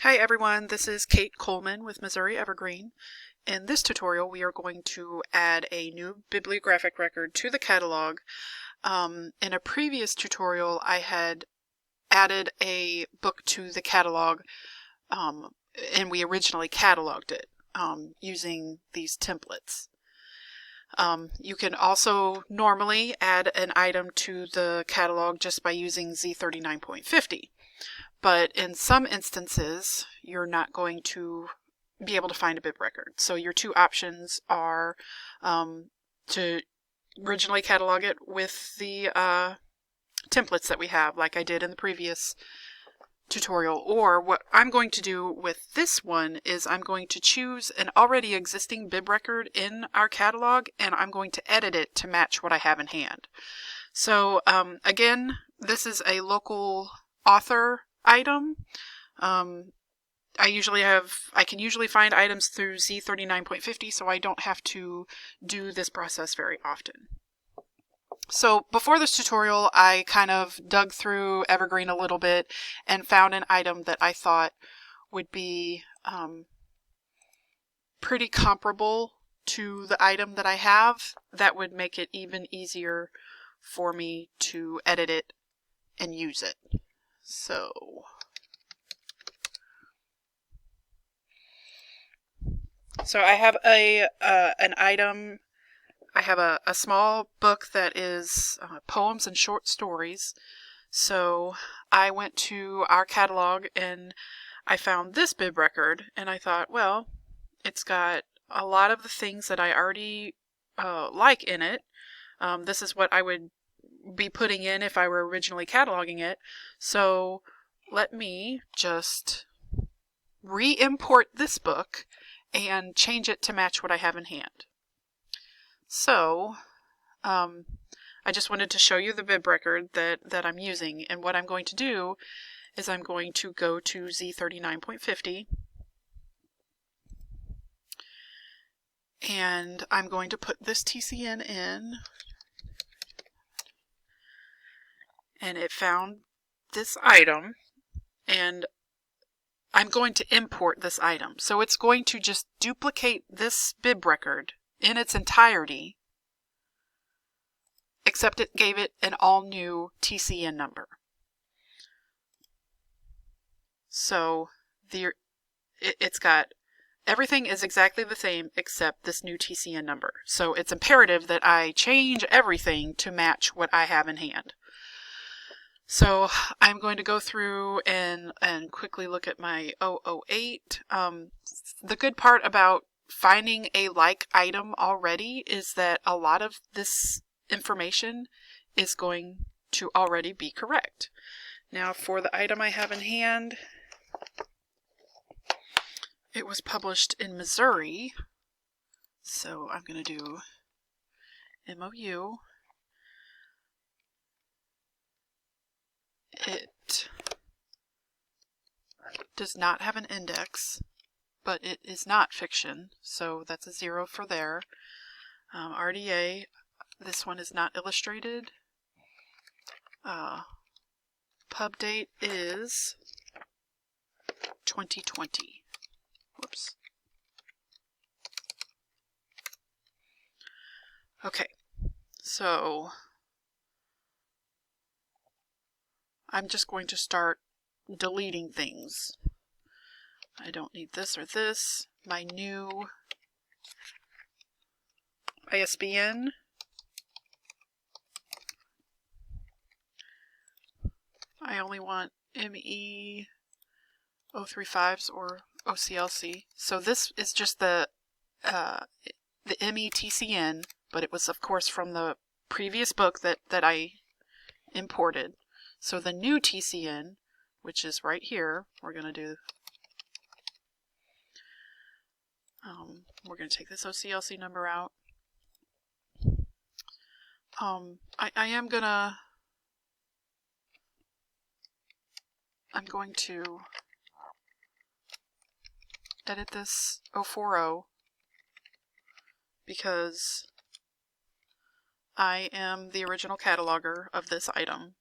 Hi everyone, this is Kate Coleman with Missouri Evergreen. In this tutorial we are going to add a new bibliographic record to the catalog. In a previous tutorial I had added a book to the catalog and we originally cataloged it using these templates. You can also normally add an item to the catalog just by using Z39.50. But in some instances, you're not going to be able to find a bib record. So your two options are to originally catalog it with the templates that we have, like I did in the previous tutorial, or what I'm going to do with this one is I'm going to choose an already existing bib record in our catalog, and I'm going to edit it to match what I have in hand. So again, this is a local author item. I can usually find items through Z39.50, so I don't have to do this process very often. So before this tutorial, I kind of dug through Evergreen a little bit and found an item that I thought would be pretty comparable to the item that I have. That would make it even easier for me to edit it and use it. So I have an item. I have a small book that is poems and short stories. So I went to our catalog and I found this bib record, and I thought, well, it's got a lot of the things that I already like in it. This is what I would be putting in if I were originally cataloging it. So let me just re-import this book and change it to match what I have in hand. So I just wanted to show you the bib record that I'm using, and what I'm going to do is I'm going to go to Z39.50 and I'm going to put this TCN in, and it found this item, and I'm going to import this item. So it's going to just duplicate this bib record in its entirety, except it gave it an all-new TCN number. So it's got everything is exactly the same except this new TCN number. So it's imperative that I change everything to match what I have in hand. So I'm going to go through and quickly look at my 008. The good part about finding a like item already is that a lot of this information is going to already be correct. Now for the item I have in hand, it was published in Missouri, so I'm going to do MOU. It does not have an index, but it is not fiction, so that's a 0 for there. RDA, this one is not illustrated. Pub date is 2020. Whoops. Okay, so I'm just going to start deleting things. I don't need this or this. My new ISBN. I only want ME 035s or OCLC. So this is just the ME TCN, but it was of course from the previous book that I imported. So the new TCN, which is right here, we're going to do, we're going to take this OCLC number out. I'm going to edit this 040 because I am the original cataloger of this item.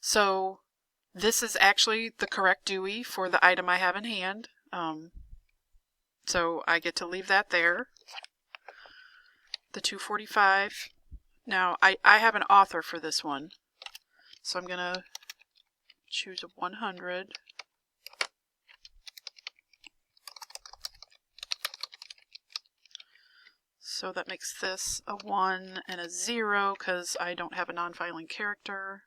So This is actually the correct Dewey for the item I have in hand. So I get to leave that there. The 245. Now, I have an author for this one. So I'm going to choose a 100. So that makes this a 1 and a 0 because I don't have a non-filing character.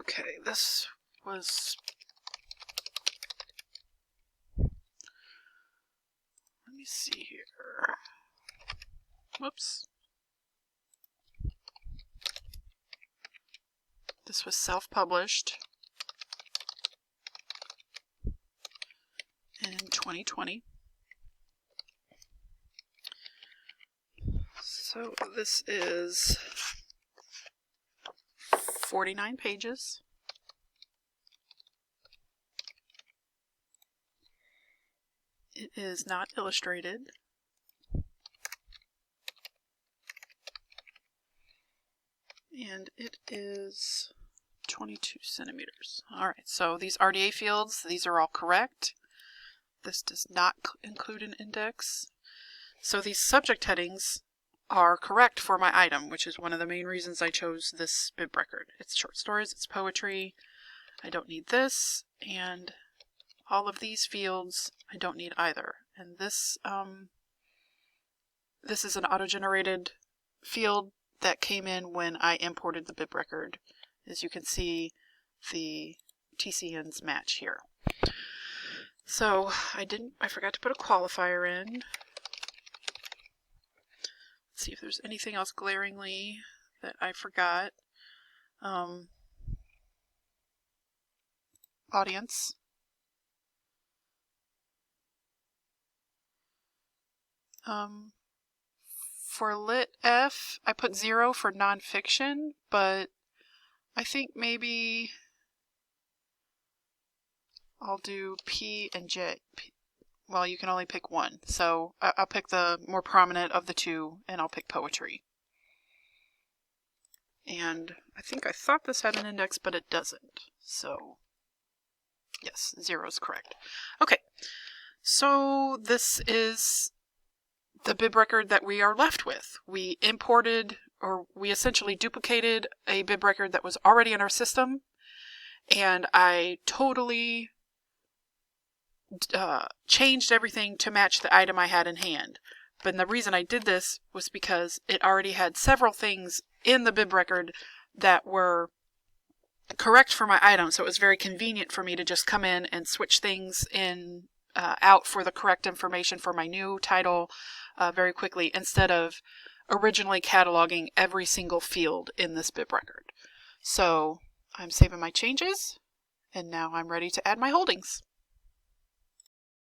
Okay, this was... Let me see here. Whoops. This was self-published in 2020. So this is 49 pages. It is not illustrated. And it is 22 centimeters. Alright, so these RDA fields, these are all correct. This does not include an index. So these subject headings are correct for my item, which is one of the main reasons I chose this bib record. It's short stories, it's poetry. I don't need this, and all of these fields I don't need either. And this this is an auto-generated field that came in when I imported the bib record. As you can see, the TCNs match here. So I forgot to put a qualifier in. Let's see if there's anything else glaringly that I forgot. Audience. For Lit F, I put 0 for nonfiction, but I think maybe I'll do P and J. Well, you can only pick one, so I'll pick the more prominent of the two, and I'll pick poetry. And I think I thought this had an index, but it doesn't. So, yes, 0 is correct. Okay, so this is the bib record that we are left with. We imported, or we essentially duplicated a bib record that was already in our system, and I totally changed everything to match the item I had in hand. But the reason I did this was because it already had several things in the bib record that were correct for my item, so it was very convenient for me to just come in and switch things in out for the correct information for my new title very quickly, instead of originally cataloging every single field in this bib record. So I'm saving my changes, and now I'm ready to add my holdings.